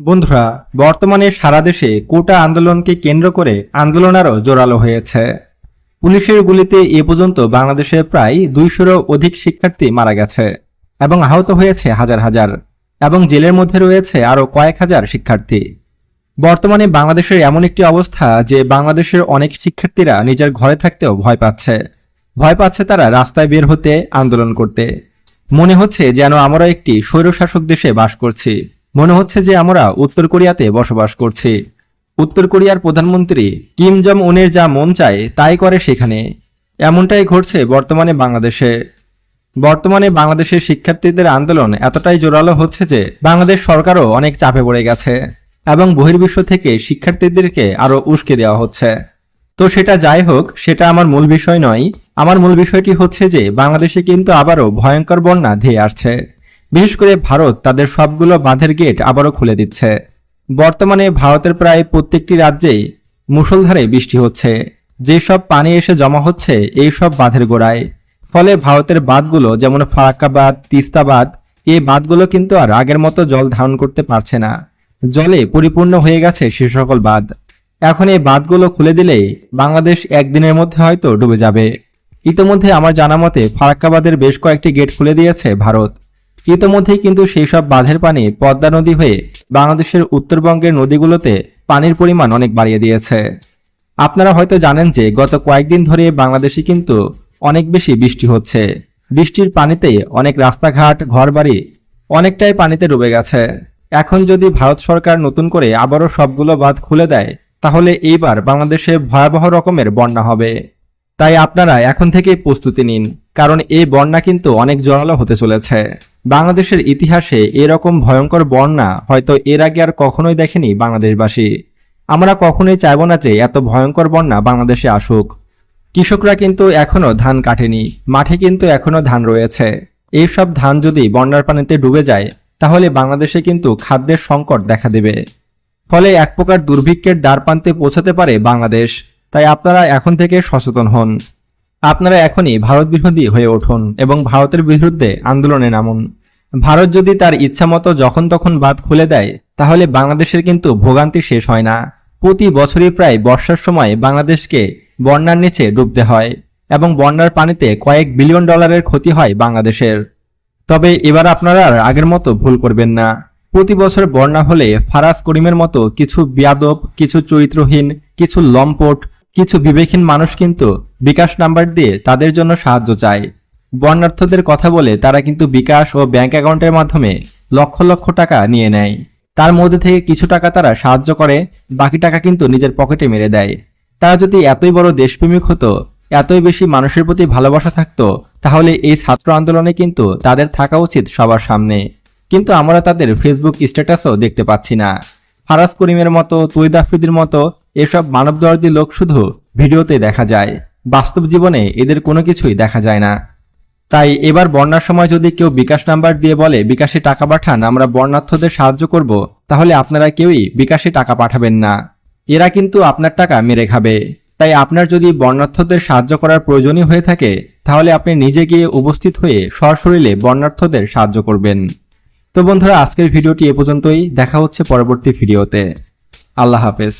বন্ধুরা, বর্তমানে সারা দেশে কোটা আন্দোলনকে কেন্দ্র করে আন্দোলন আরও জোরালো হয়েছে। পুলিশের গুলিতে এ পর্যন্ত বাংলাদেশে প্রায় 200-রও অধিক শিক্ষার্থী মারা গেছে এবং আহত হয়েছে হাজার হাজার, এবং জেলের মধ্যে রয়েছে আরও কয়েক হাজার শিক্ষার্থী। বর্তমানে বাংলাদেশের এমন একটি অবস্থা যে বাংলাদেশের অনেক শিক্ষার্থীরা নিজের ঘরে থাকতেও ভয় পাচ্ছে তারা রাস্তায় বের হতে, আন্দোলন করতে। মনে হচ্ছে যেন আমরা একটি স্বৈরশাসক দেশে বাস করছি। মনে হচ্ছে যে আমরা উত্তর কোরিয়াতে বসবাস করছি। উত্তর কোরিয়ার প্রধানমন্ত্রী কিম জং উনের যা মন চায় তাই করে সেখানে। এমনটাই ঘটছে বর্তমানে বাংলাদেশের শিক্ষার্থীদের আন্দোলন এতটাই জোরালো হচ্ছে যে বাংলাদেশ সরকারও অনেক চাপে পড়ে গেছে এবং বহির্বিশ্ব থেকে শিক্ষার্থীদেরকে আরও উস্কে দেওয়া হচ্ছে। তো সেটা যাই হোক, সেটা আমার মূল বিষয় নয়। আমার মূল বিষয়টি হচ্ছে যে বাংলাদেশে কিন্তু আবারও ভয়ঙ্কর বন্যা ধেয়ে আসছে। বিশেষ করে ভারত তাদের সবগুলো বাঁধের গেট আবারও খুলে দিচ্ছে। বর্তমানে ভারতের প্রায় প্রত্যেকটি রাজ্যেই মুষলধারে বৃষ্টি হচ্ছে। যেসব পানি এসে জমা হচ্ছে এই সব বাঁধের গোড়ায়। ফলে ভারতের বাঁধগুলো যেমন ফারাক্কা বাঁধ, তিস্তা বাঁধ, এই বাঁধগুলো কিন্তু আর আগের মতো জল ধারণ করতে পারছে না। জলে পরিপূর্ণ হয়ে গেছে সে সকল বাঁধ। এখন এই বাঁধগুলো খুলে দিলেই বাংলাদেশ একদিনের মধ্যে হয়তো ডুবে যাবে। ইতোমধ্যে আমার জানা মতে ফারাক্কা বাঁধের বেশ কয়েকটি গেট খুলে দিয়েছে ভারত। ইতোমধ্যেই কিন্তু সেই সব বাঁধের পানি পদ্মা নদী হয়ে বাংলাদেশের উত্তরবঙ্গের নদীগুলোতে পানির পরিমাণ অনেক বাড়িয়ে দিয়েছে। আপনারা হয়তো জানেন যে গত কয়েকদিন ধরে বাংলাদেশে কিন্তু অনেক বেশি বৃষ্টি হচ্ছে। বৃষ্টির পানিতে অনেক রাস্তাঘাট, ঘরবাড়ি অনেকটাই পানিতে ডুবে গেছে। এখন যদি ভারত সরকার নতুন করে আবারও সবগুলো বাঁধ খুলে দেয়, তাহলে এইবার বাংলাদেশে ভয়াবহ রকমের বন্যা হবে। তাই আপনারা এখন থেকেই প্রস্তুতি নিন, কারণ এই বন্যা কিন্তু অনেক জোরালো হতে চলেছে। বাংলাদেশের ইতিহাসে এরকম ভয়ঙ্কর বন্যা হয়তো এর আগে আর কখনোই দেখেনি বাংলাদেশবাসী। আমরা কখনোই চাইব না যে এত ভয়ঙ্কর বন্যা বাংলাদেশে আসুক। কৃষকরা কিন্তু এখনো ধান কাটেনি, মাঠে কিন্তু এখনো ধান রয়েছে। এইসব ধান যদি বন্যার পানিতে ডুবে যায়, তাহলে বাংলাদেশে কিন্তু খাদ্যের সংকট দেখা দেবে। ফলে এক প্রকার দুর্ভিক্ষের দ্বারপ্রান্তে পৌঁছাতে পারে বাংলাদেশ। তাই আপনারা এখন থেকে সচেতন হন। আপনারা এখনই ভারত বিরোধী হয়ে উঠুন এবং ভারতের বিরুদ্ধে আন্দোলনে নামুন। ভারত যদি তার ইচ্ছামতো যখন তখন বাঁধ খুলে দেয়, তাহলে বাংলাদেশের কিন্তু ভোগান্তি শেষ হয় না। প্রতি বছরই প্রায় বর্ষার সময় বাংলাদেশকে বন্যার নিচে ডুবতে হয় এবং বন্যার পানিতে কয়েক বিলিয়ন ডলারের ক্ষতি হয় বাংলাদেশের। তবে এবার আপনারা আর আগের মতো ভুল করবেন না। প্রতি বছর বন্যা হলে ফারাজ করিমের মতো কিছু বেয়াদব, কিছু চরিত্রহীন, কিছু লম্পট, কিছু বিবেকহীন মানুষ কিন্তু বিকাশ নাম্বার দিয়ে তাদের জন্য সাহায্য চায়। বন্যার্থদের কথা বলে তারা কিন্তু বিকাশ ও ব্যাংক অ্যাকাউন্টের মাধ্যমে লক্ষ লক্ষ টাকা নিয়ে নেয়। তার মধ্যে থেকে কিছু টাকা তারা সাহায্য করে, বাকি টাকা কিন্তু নিজের পকেটে মেরে দেয়। তারা যদি এতই বড় দেশপ্রেমিক হতো, এতই বেশি মানুষের প্রতি ভালোবাসা থাকতো, তাহলে এই ছাত্র আন্দোলনে কিন্তু তাদের থাকা উচিত সবার সামনে। কিন্তু আমরা তাদের ফেসবুক স্ট্যাটাসও দেখতে পাচ্ছি না। ফারাজ করিমের মতো, তৈয়দ আফ্রিদির মতো এসব মানবদর্দী লোক শুধু ভিডিওতে দেখা যায়, বাস্তব জীবনে এদের কোনো কিছুই দেখা যায় না। তাই এবার বন্যার সময় যদি কেউ বিকাশ নাম্বার দিয়ে বলে বিকাশে টাকা পাঠান, আমরা বন্যার্থদের সাহায্য করব, তাহলে আপনারা কেউই বিকাশে টাকা পাঠাবেন না। এরা কিন্তু আপনার টাকা মেরে খাবে। তাই আপনার যদি বন্যার্থদের সাহায্য করার প্রয়োজনই হয়ে থাকে, তাহলে আপনি নিজে গিয়ে উপস্থিত হয়ে সশরীরে বন্যার্থদের সাহায্য করবেন। তো বন্ধুরা, আজকের ভিডিওটি এ পর্যন্তই। দেখা হচ্ছে পরবর্তী ভিডিওতে। আল্লাহ হাফেজ।